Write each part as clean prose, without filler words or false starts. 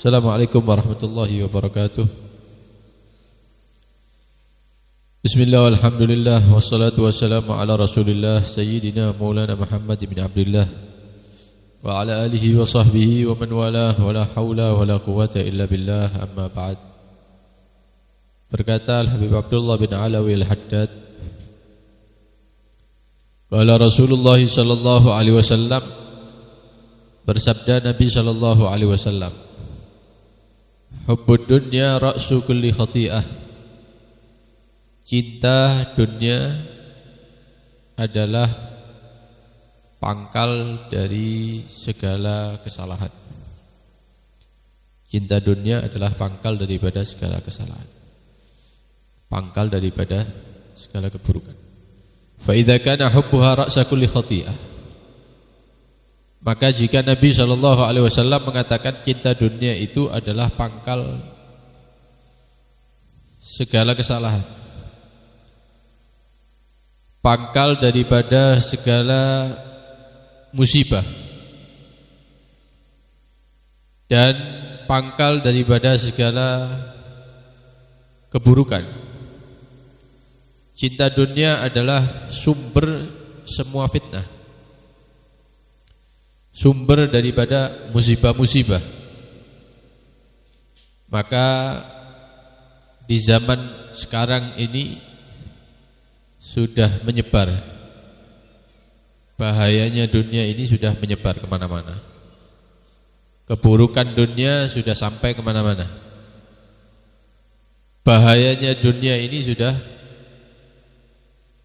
Assalamualaikum warahmatullahi wabarakatuh. Bismillah, alhamdulillah, wassalatu wassalamu ala rasulillah Sayyidina Maulana Muhammad bin Abdullah wa ala alihi wa sahbihi wa man walah, wa la hawla wa la quwata illa billah, amma ba'd. Berkata Al-Habib Abdullah bin Alawi Al-Haddad, qala Rasulullah sallallahu alaihi wasallam, bersabda Nabi sallallahu alaihi wasallam, hubbud dunya ra'su kulli khati'ah. Cinta dunia adalah pangkal dari segala kesalahan. Cinta dunia adalah pangkal daripada segala kesalahan, pangkal daripada segala keburukan. Fa idza kana hubbuha ra'sa kulli khati'ah, maka jika Nabi SAW mengatakan cinta dunia itu adalah pangkal segala kesalahan, pangkal daripada segala musibah, dan pangkal daripada segala keburukan. Cinta dunia adalah sumber semua fitnah, sumber daripada musibah-musibah. Maka di zaman sekarang ini sudah menyebar, bahayanya dunia ini sudah menyebar kemana-mana. Keburukan dunia sudah sampai kemana-mana. Bahayanya dunia ini sudah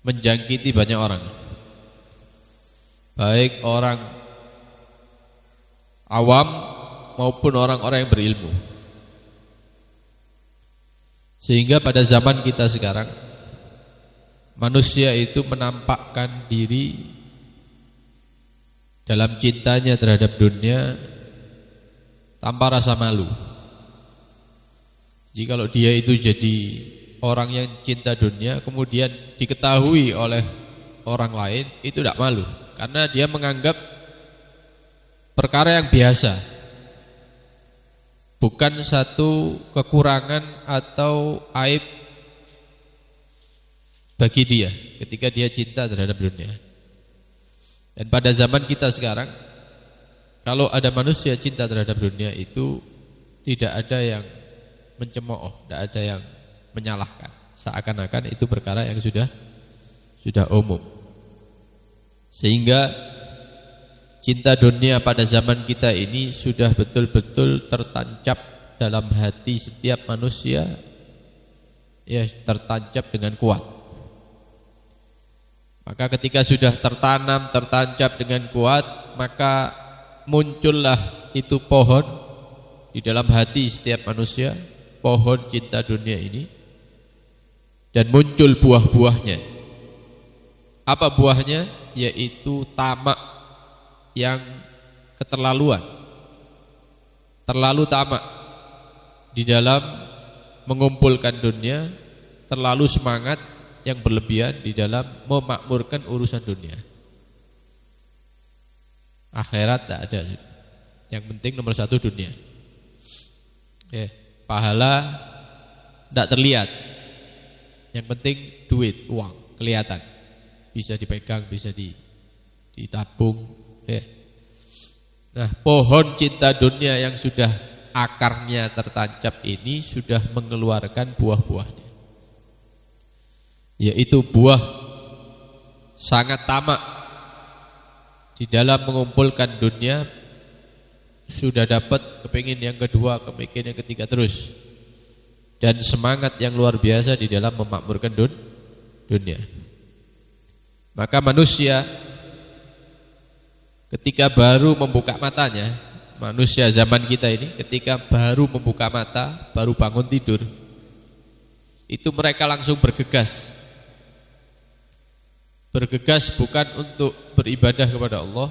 menjangkiti banyak orang, baik orang awam maupun orang-orang yang berilmu. Sehingga pada zaman kita sekarang, manusia itu menampakkan diri dalam cintanya terhadap dunia tanpa rasa malu. Jadi kalau dia itu jadi orang yang cinta dunia, kemudian diketahui oleh orang lain, itu tidak malu, karena dia menganggap perkara yang biasa, bukan satu kekurangan atau aib bagi dia ketika dia cinta terhadap dunia. Dan pada zaman kita sekarang, kalau ada manusia cinta terhadap dunia, itu tidak ada yang mencemooh, tidak ada yang menyalahkan, seakan-akan itu perkara yang sudah umum. Sehingga cinta dunia pada zaman kita ini sudah betul-betul tertancap dalam hati setiap manusia, ya, tertancap dengan kuat. Maka ketika sudah tertanam, tertancap dengan kuat, maka muncullah itu pohon di dalam hati setiap manusia, pohon cinta dunia ini, dan muncul buah-buahnya. Apa buahnya? Yaitu tamak yang keterlaluan, terlalu tamak di dalam mengumpulkan dunia, terlalu semangat yang berlebihan di dalam memakmurkan urusan dunia. Akhirat tak ada, yang penting nomor satu dunia. Pahala tidak terlihat, yang penting duit, uang, kelihatan, bisa dipegang, bisa ditabung. Nah, pohon cinta dunia yang sudah akarnya tertancap ini sudah mengeluarkan buah-buahnya, yaitu buah sangat tamak di dalam mengumpulkan dunia. Sudah dapat, kepingin yang kedua, kepingin yang ketiga terus, dan semangat yang luar biasa di dalam memakmurkan dunia. Maka manusia ketika baru membuka matanya, manusia zaman kita ini ketika baru membuka mata, baru bangun tidur, itu mereka langsung bergegas. Bergegas bukan untuk beribadah kepada Allah,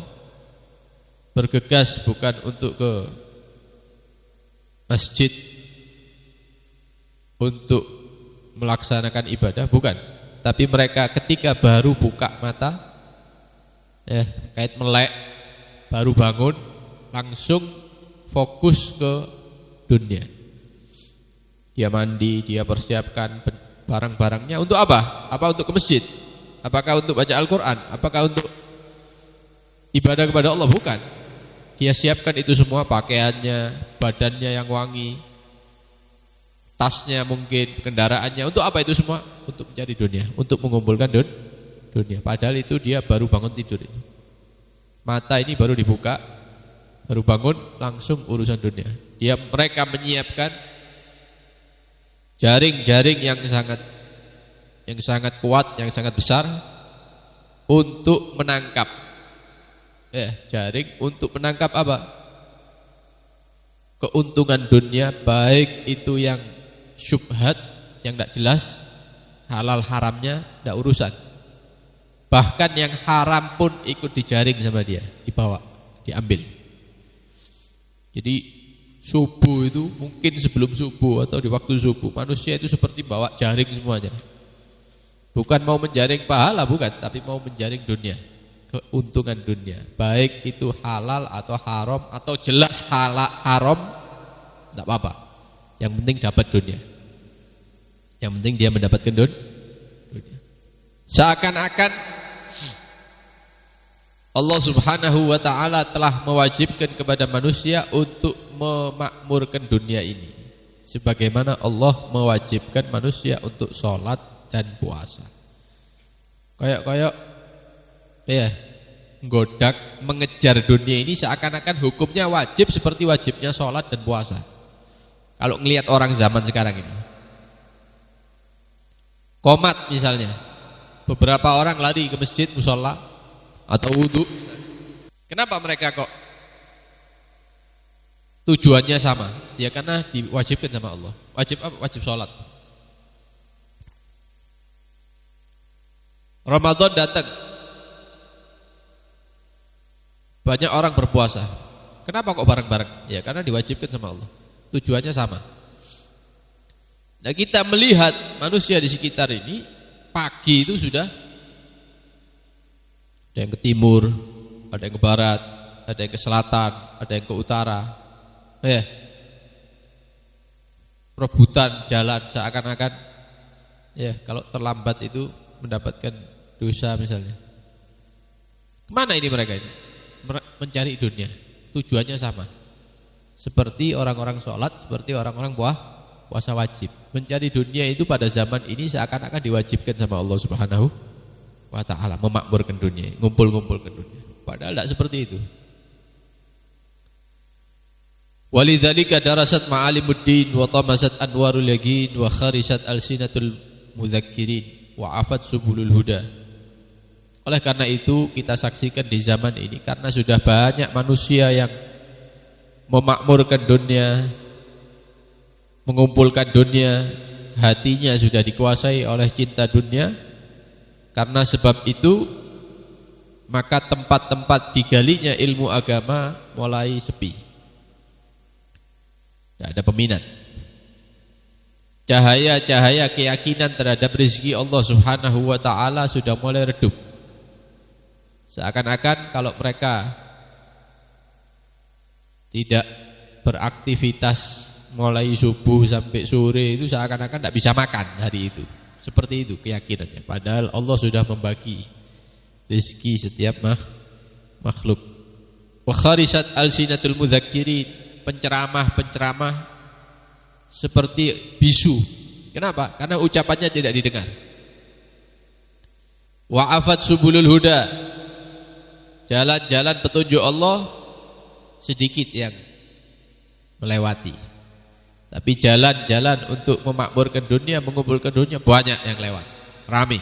bergegas bukan untuk ke masjid untuk melaksanakan ibadah, bukan. Tapi mereka ketika baru buka mata, kait melek, baru bangun, langsung fokus ke dunia. Dia mandi, dia persiapkan barang-barangnya untuk apa? Apa untuk ke masjid? Apakah untuk baca Al-Quran? Apakah untuk ibadah kepada Allah? Bukan. Dia siapkan itu semua, pakaiannya, badannya yang wangi, tasnya mungkin, kendaraannya. Untuk apa itu semua? Untuk mencari dunia, untuk mengumpulkan dunia. Padahal itu dia baru bangun tidur. Mata ini baru dibuka, baru bangun, langsung urusan dunia. Mereka menyiapkan jaring-jaring yang sangat kuat, yang sangat besar untuk menangkap. Jaring untuk menangkap apa? Keuntungan dunia, baik itu yang syubhat, yang tidak jelas, halal haramnya tidak urusan. Bahkan yang haram pun ikut dijaring sama dia, dibawa, diambil. Jadi subuh itu mungkin sebelum subuh atau di waktu subuh, manusia itu seperti bawa jaring semuanya. Bukan mau menjaring pahala, bukan, tapi mau menjaring dunia, keuntungan dunia. Baik itu halal atau haram atau jelas halal haram, tidak apa-apa. Yang penting dapat dunia. Yang penting dia mendapatkan dunia. Seakan-akan Allah Subhanahu wa ta'ala telah mewajibkan kepada manusia untuk memakmurkan dunia ini, sebagaimana Allah mewajibkan manusia untuk sholat dan puasa. Kayak godak mengejar dunia ini seakan-akan hukumnya wajib seperti wajibnya sholat dan puasa. Kalau ngelihat orang zaman sekarang ini, qomat misalnya, beberapa orang lari ke masjid, mushola atau wudu. Kenapa mereka kok tujuannya sama? Ya karena diwajibkan sama Allah. Wajib apa? Wajib sholat. Ramadan datang, banyak orang berpuasa. Kenapa kok bareng-bareng? Ya karena diwajibkan sama Allah. Tujuannya sama. Nah, kita melihat manusia di sekitar ini, pagi itu sudah ada yang ke timur, ada yang ke barat, ada yang ke selatan, ada yang ke utara. Rebutan jalan seakan-akan kalau terlambat itu mendapatkan dosa misalnya. Kemana ini mereka ini? Mencari dunia. Tujuannya sama. Seperti orang-orang sholat, seperti orang-orang puasa wajib. Mencari dunia itu pada zaman ini seakan-akan diwajibkan sama Allah Subhanahu wa ta'ala, memakmurkan dunia, ngumpul-ngumpulkan dunia. Padahal tidak seperti itu. Walidzalika darasat ma'alimuddin wa tamasat anwarul yaqin wa kharisat alsinatul mudzakirin wa afat subulul huda. Oleh karena itu kita saksikan di zaman ini, karena sudah banyak manusia yang memakmurkan dunia, mengumpulkan dunia, hatinya sudah dikuasai oleh cinta dunia. Karena sebab itu maka tempat-tempat digalinya ilmu agama mulai sepi. Tidak ada peminat. Cahaya-cahaya keyakinan terhadap rezeki Allah Subhanahu wa ta'ala sudah mulai redup. Seakan-akan kalau mereka tidak beraktivitas mulai subuh sampai sore itu seakan-akan tidak bisa makan hari itu. Seperti itu keyakinannya. Padahal Allah sudah membagi rezeki setiap makhluk. Wa kharisat alsinatul mudzakirin, penceramah-penceramah seperti bisu. Kenapa? Karena ucapannya tidak didengar. Wa afat subulul huda, jalan-jalan petunjuk Allah sedikit yang melewati. Tapi jalan-jalan untuk memakmurkan dunia, mengumpulkan dunia banyak yang lewat, ramai.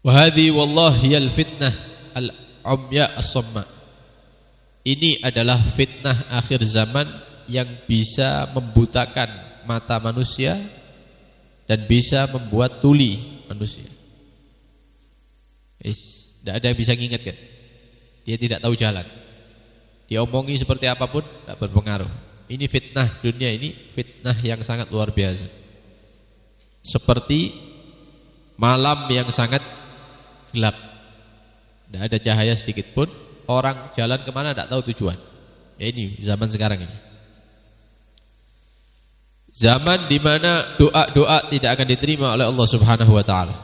Wa hadhi wallahi al fitnah al umya as-samma. Ini adalah fitnah akhir zaman yang bisa membutakan mata manusia dan bisa membuat tuli manusia. Tidak ada yang bisa mengingatkan. Dia tidak tahu jalan. Dia omongi seperti apapun tidak berpengaruh. Ini fitnah dunia, ini fitnah yang sangat luar biasa. Seperti malam yang sangat gelap, tidak ada cahaya sedikit pun, orang jalan kemana tidak tahu tujuan. Ya ini zaman sekarang ini. Zaman di mana doa-doa tidak akan diterima oleh Allah Subhanahu wa taala.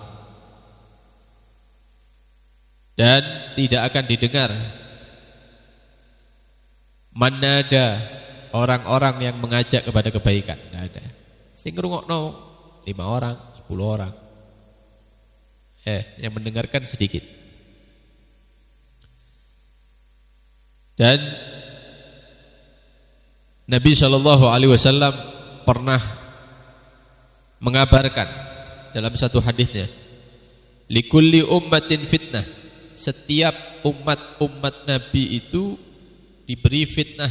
Dan tidak akan didengar manada orang-orang yang mengajak kepada kebaikan. Tidak ada. Sing ngrungokno 5 orang, 10 orang. Yang mendengarkan sedikit. Dan Nabi SAW pernah mengabarkan dalam satu hadisnya, likulli ummatin fitnah. Setiap umat Nabi itu diberi fitnah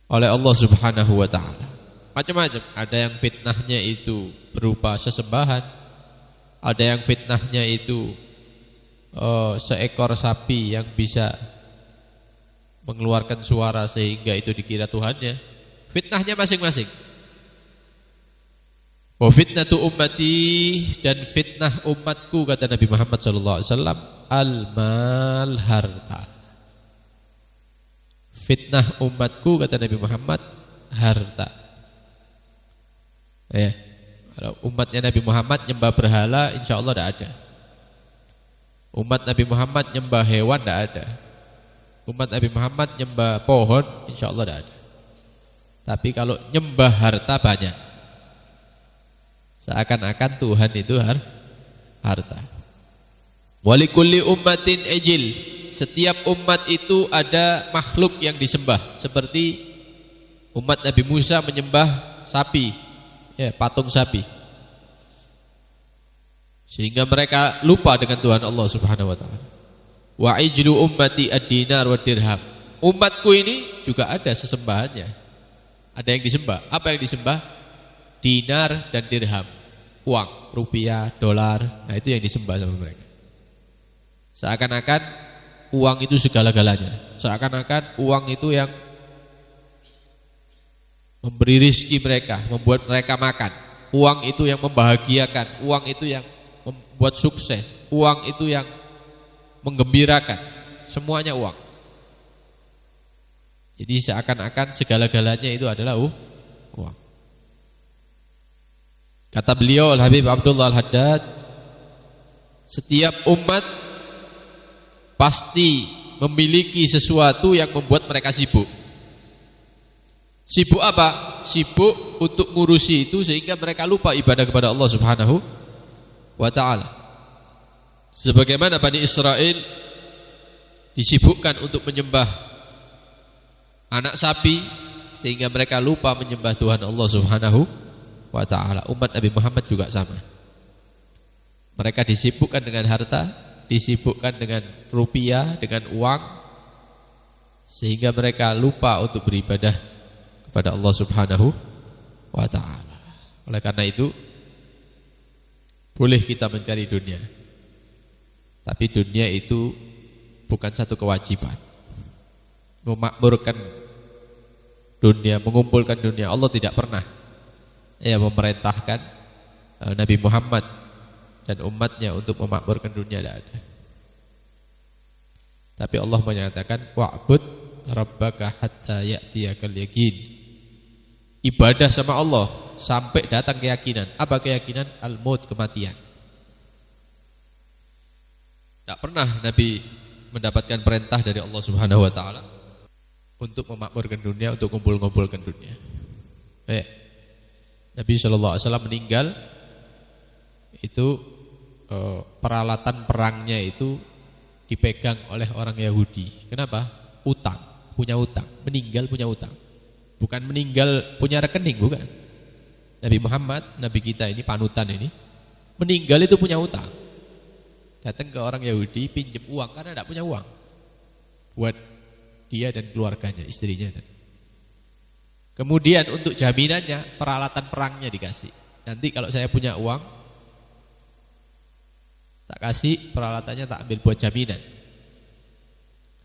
oleh Allah Subhanahu wa taala. Macam-macam. Ada yang fitnahnya itu berupa sesembahan, ada yang fitnahnya itu seekor sapi yang bisa mengeluarkan suara sehingga itu dikira Tuhannya. Fitnahnya masing-masing. Wa fitnatu ummati, dan fitnah umatku kata Nabi Muhammad SAW, al-mal, harta. Fitnah umatku kata Nabi Muhammad, harta. Kalau umatnya Nabi Muhammad nyembah berhala, insya Allah tidak ada. Umat Nabi Muhammad nyembah hewan, tidak ada. Umat Nabi Muhammad nyembah pohon, insya Allah tidak ada. Tapi kalau nyembah harta banyak. Seakan-akan Tuhan itu harta. Walikulli ummatin ejil. Setiap umat itu ada makhluk yang disembah. Seperti umat Nabi Musa menyembah sapi, patung sapi. Sehingga mereka lupa dengan Tuhan Allah Subhanahu wa taala. Wa ijlu ummati ad-dinar wa dirham. Umatku ini juga ada sesembahannya. Ada yang disembah. Apa yang disembah? Dinar dan dirham. Uang, rupiah, dolar. Nah itu yang disembah sama mereka. Seakan-akan uang itu segala-galanya. Seakan-akan uang itu yang memberi rizki mereka, membuat mereka makan. Uang itu yang membahagiakan. Uang itu yang membuat sukses. Uang itu yang menggembirakan. Semuanya uang. Jadi seakan-akan segala-galanya itu adalah uang. Kata beliau Al-Habib Abdullah Al-Haddad, setiap umat pasti memiliki sesuatu yang membuat mereka sibuk. Sibuk apa? Sibuk untuk ngurusi itu sehingga mereka lupa ibadah kepada Allah Subhanahu wa taala. Sebagaimana Bani Israel disibukkan untuk menyembah anak sapi sehingga mereka lupa menyembah Tuhan Allah Subhanahu wa taala. Umat Nabi Muhammad juga sama. Mereka disibukkan dengan harta, disibukkan dengan rupiah, dengan uang, sehingga mereka lupa untuk beribadah kepada Allah Subhanahu wa taala. Oleh karena itu boleh kita mencari dunia, tapi dunia itu bukan satu kewajiban. Memakmurkan dunia, mengumpulkan dunia, Allah tidak pernah memerintahkan Nabi Muhammad dan umatnya untuk memakmurkan dunia, tidak ada. Tapi Allah menyatakan wa'bud rabbaka hatta ya'tiyakal yaqin. Ibadah sama Allah sampai datang keyakinan. Apa keyakinan? Al-maut, kematian. Tidak pernah Nabi mendapatkan perintah dari Allah Subhanahu wa taala untuk memakmurkan dunia, untuk kumpul-kumpulkan dunia. Nabi SAW meninggal itu peralatan perangnya itu dipegang oleh orang Yahudi. Kenapa? Utang, punya utang. Meninggal punya utang. Bukan meninggal punya rekening, bukan. Nabi Muhammad, Nabi kita ini, panutan ini, meninggal itu punya utang. Datang ke orang Yahudi pinjam uang karena tidak punya uang buat dia dan keluarganya, istrinya. Kemudian untuk jaminannya peralatan perangnya dikasih. Nanti kalau saya punya uang tak kasih, peralatannya tak ambil buat jaminan.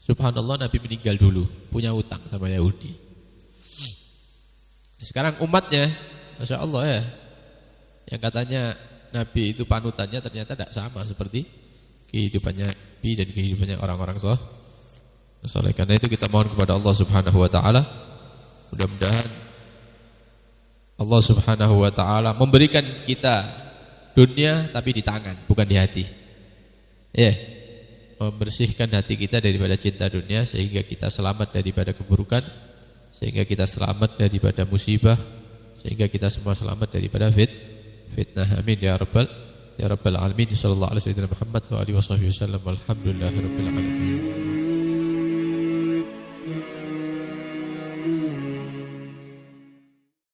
Subhanallah, Nabi meninggal dulu punya utang sama Yahudi. Sekarang umatnya, Masya Allah ya, yang katanya Nabi itu panutannya ternyata tidak sama seperti kehidupannya Nabi dan kehidupannya orang-orang Oleh karena itu kita mohon kepada Allah Subhanahu wa taala, mudah-mudahan Allah Subhanahu wa taala memberikan kita dunia tapi di tangan, bukan di hati. Ya. Membersihkan hati kita daripada cinta dunia sehingga kita selamat daripada keburukan, sehingga kita selamat daripada musibah, sehingga kita semua selamat daripada fitnah. Amin ya rabbal alamin. Sallallahu alaihi wasallam Muhammad wa alihi wasallam. Alhamdulillahirabbil alamin.